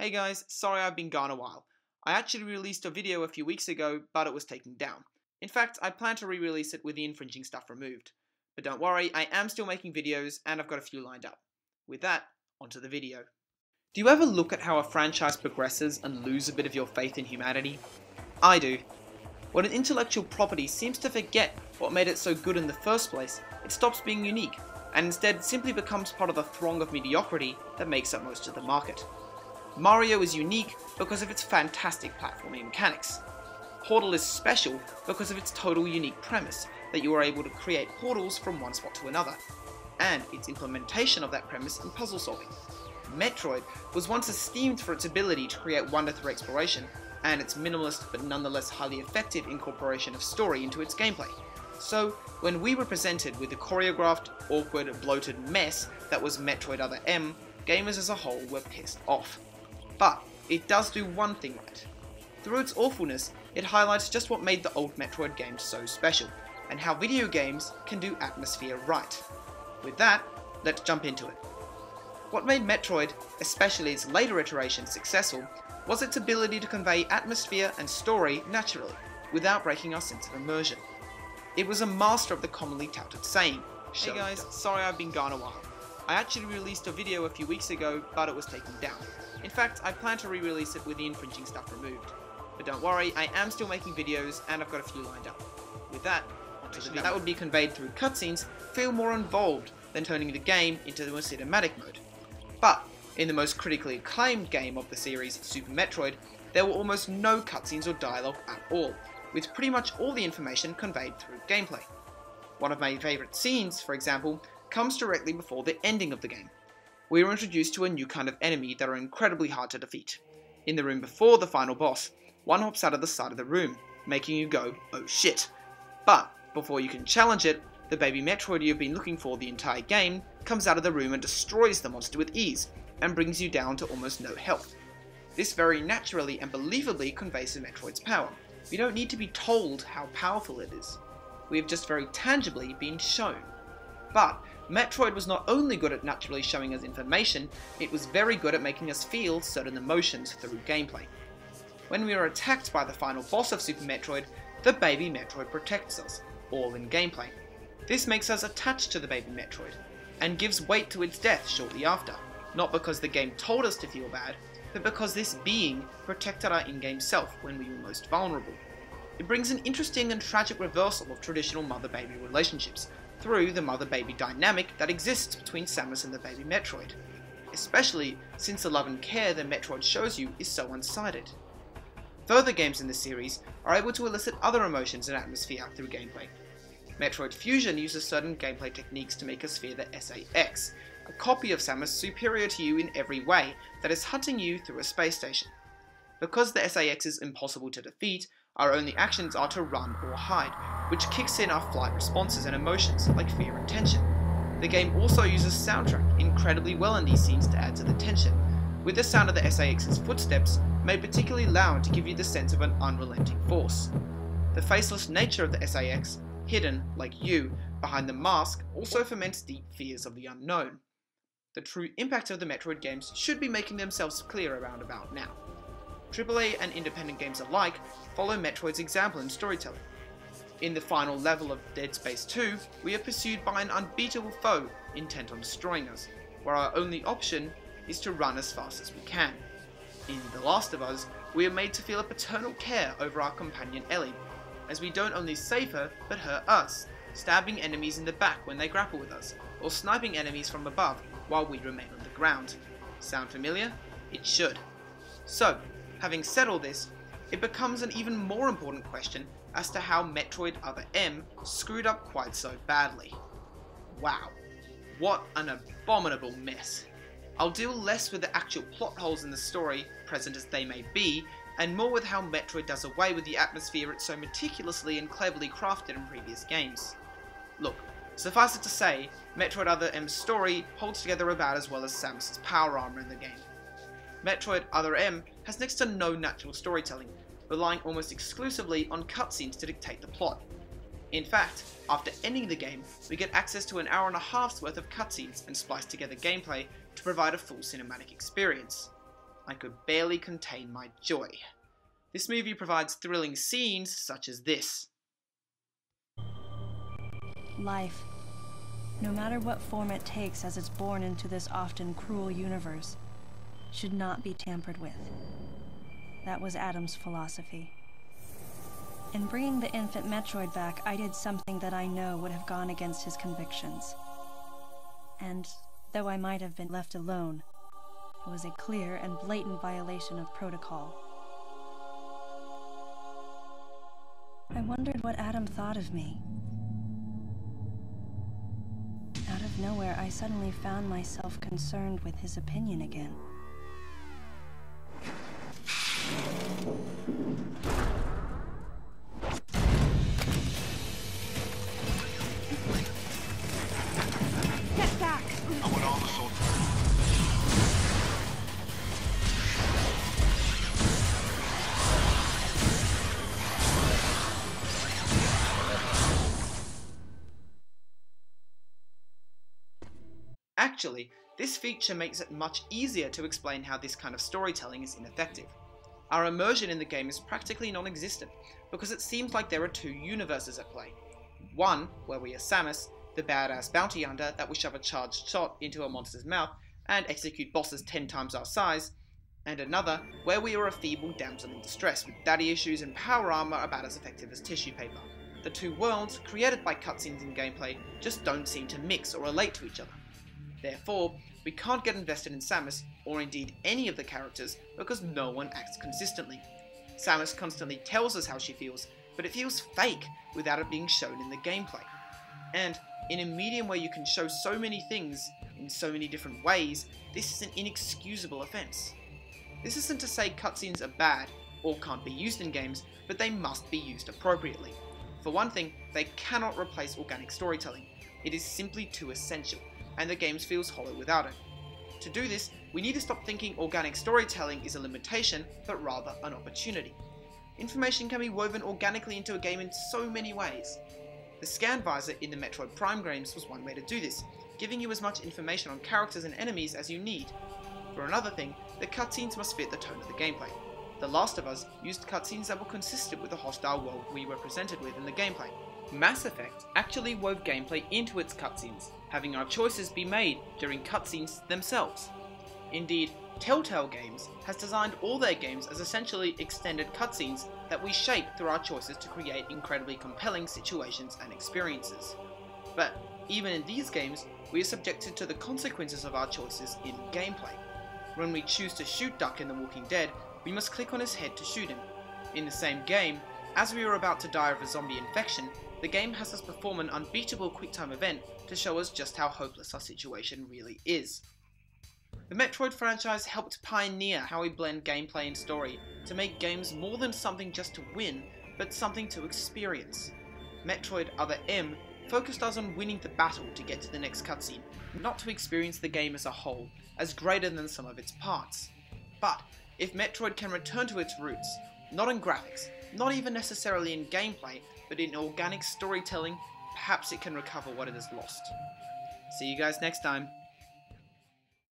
Hey guys, sorry I've been gone a while. I actually released a video a few weeks ago, but it was taken down. In fact, I plan to re-release it with the infringing stuff removed. But don't worry, I am still making videos, and I've got a few lined up. With that, onto the video. Do you ever look at how a franchise progresses and lose a bit of your faith in humanity? I do. When an intellectual property seems to forget what made it so good in the first place, it stops being unique, and instead simply becomes part of the throng of mediocrity that makes up most of the market. Mario is unique because of its fantastic platforming mechanics. Portal is special because of its total unique premise that you are able to create portals from one spot to another, and its implementation of that premise in puzzle solving. Metroid was once esteemed for its ability to create wonder through exploration, and its minimalist but nonetheless highly effective incorporation of story into its gameplay. So, when we were presented with the choreographed, awkward, bloated mess that was Metroid Other M, gamers as a whole were pissed off. But it does do one thing right. Through its awfulness, it highlights just what made the old Metroid games so special, and how video games can do atmosphere right. With that, let's jump into it. What made Metroid, especially its later iterations, successful was its ability to convey atmosphere and story naturally, without breaking our sense of immersion. It was a master of the commonly touted saying, "Hey guys, sorry I've been gone a while. I actually released a video a few weeks ago, but it was taken down. In fact, I plan to re-release it with the infringing stuff removed. But don't worry, I am still making videos, and I've got a few lined up. With that, onto the video. That would be conveyed through cutscenes feel more involved than turning the game into a cinematic mode. But in the most critically acclaimed game of the series, Super Metroid, there were almost no cutscenes or dialogue at all, with pretty much all the information conveyed through gameplay. One of my favourite scenes, for example, comes directly before the ending of the game. We are introduced to a new kind of enemy that are incredibly hard to defeat. In the room before the final boss, one hops out of the side of the room, making you go, oh shit. But before you can challenge it, the baby Metroid you've been looking for the entire game comes out of the room and destroys the monster with ease, and brings you down to almost no health. This very naturally and believably conveys the Metroid's power. We don't need to be told how powerful it is. We have just very tangibly been shown. But Metroid was not only good at naturally showing us information, it was very good at making us feel certain emotions through gameplay. When we are attacked by the final boss of Super Metroid, the baby Metroid protects us, all in gameplay. This makes us attached to the baby Metroid, and gives weight to its death shortly after, not because the game told us to feel bad, but because this being protected our in-game self when we were most vulnerable. It brings an interesting and tragic reversal of traditional mother-baby relationships, through the mother-baby dynamic that exists between Samus and the baby Metroid, especially since the love and care that Metroid shows you is so one-sided. Further games in the series are able to elicit other emotions and atmosphere through gameplay. Metroid Fusion uses certain gameplay techniques to make us fear the SAX, a copy of Samus superior to you in every way that is hunting you through a space station. Because the SAX is impossible to defeat, our only actions are to run or hide, which kicks in our flight responses and emotions like fear and tension. The game also uses soundtrack incredibly well in these scenes to add to the tension, with the sound of the SAX's footsteps made particularly loud to give you the sense of an unrelenting force. The faceless nature of the SAX, hidden, like you, behind the mask, also foments deep fears of the unknown. The true impact of the Metroid games should be making themselves clear around about now. AAA and independent games alike follow Metroid's example in storytelling. In the final level of Dead Space 2, we are pursued by an unbeatable foe intent on destroying us, where our only option is to run as fast as we can. In The Last of Us, we are made to feel a paternal care over our companion Ellie, as we don't only save her, but hurt us, stabbing enemies in the back when they grapple with us, or sniping enemies from above while we remain on the ground. Sound familiar? It should. So, having said all this, it becomes an even more important question as to how Metroid Other M screwed up quite so badly. Wow, what an abominable mess. I'll deal less with the actual plot holes in the story, present as they may be, and more with how Metroid does away with the atmosphere it so meticulously and cleverly crafted in previous games. Look, suffice it to say, Metroid Other M's story holds together about as well as Samus's power armor in the game. Metroid Other M has next to no natural storytelling, relying almost exclusively on cutscenes to dictate the plot. In fact, after ending the game, we get access to an hour and a half's worth of cutscenes and spliced together gameplay to provide a full cinematic experience. I could barely contain my joy. This movie provides thrilling scenes such as this. Life, no matter what form it takes as it's born into this often cruel universe, should not be tampered with. That was Adam's philosophy. In bringing the infant Metroid back, I did something that I know would have gone against his convictions. And though I might have been left alone, it was a clear and blatant violation of protocol. I wondered what Adam thought of me. Out of nowhere, I suddenly found myself concerned with his opinion again. Get back! I want all the soldiers. Actually, this feature makes it much easier to explain how this kind of storytelling is ineffective. Our immersion in the game is practically non-existent, because it seems like there are two universes at play. One, where we are Samus, the badass bounty hunter that will shove a charged shot into a monster's mouth and execute bosses 10 times our size, and another, where we are a feeble damsel in distress with daddy issues and power armor about as effective as tissue paper. The two worlds, created by cutscenes and gameplay, just don't seem to mix or relate to each other. Therefore, we can't get invested in Samus, or indeed any of the characters, because no one acts consistently. Samus constantly tells us how she feels, but it feels fake without it being shown in the gameplay. And in a medium where you can show so many things in so many different ways, this is an inexcusable offense. This isn't to say cutscenes are bad or can't be used in games, but they must be used appropriately. For one thing, they cannot replace organic storytelling. It is simply too essential, and the game feels hollow without it. To do this, we need to stop thinking organic storytelling is a limitation, but rather an opportunity. Information can be woven organically into a game in so many ways. The scan visor in the Metroid Prime games was one way to do this, giving you as much information on characters and enemies as you need. For another thing, the cutscenes must fit the tone of the gameplay. The Last of Us used cutscenes that were consistent with the hostile world we were presented with in the gameplay. Mass Effect actually wove gameplay into its cutscenes, having our choices be made during cutscenes themselves. Indeed, Telltale Games has designed all their games as essentially extended cutscenes that we shape through our choices to create incredibly compelling situations and experiences. But even in these games, we are subjected to the consequences of our choices in gameplay. When we choose to shoot Duck in The Walking Dead, we must click on his head to shoot him. In the same game, as we are about to die of a zombie infection, the game has us perform an unbeatable QuickTime event to show us just how hopeless our situation really is. The Metroid franchise helped pioneer how we blend gameplay and story to make games more than something just to win, but something to experience. Metroid Other M focused us on winning the battle to get to the next cutscene, not to experience the game as a whole, as greater than some of its parts. But if Metroid can return to its roots, not in graphics, not even necessarily in gameplay, but in organic storytelling, perhaps it can recover what it has lost. See you guys next time.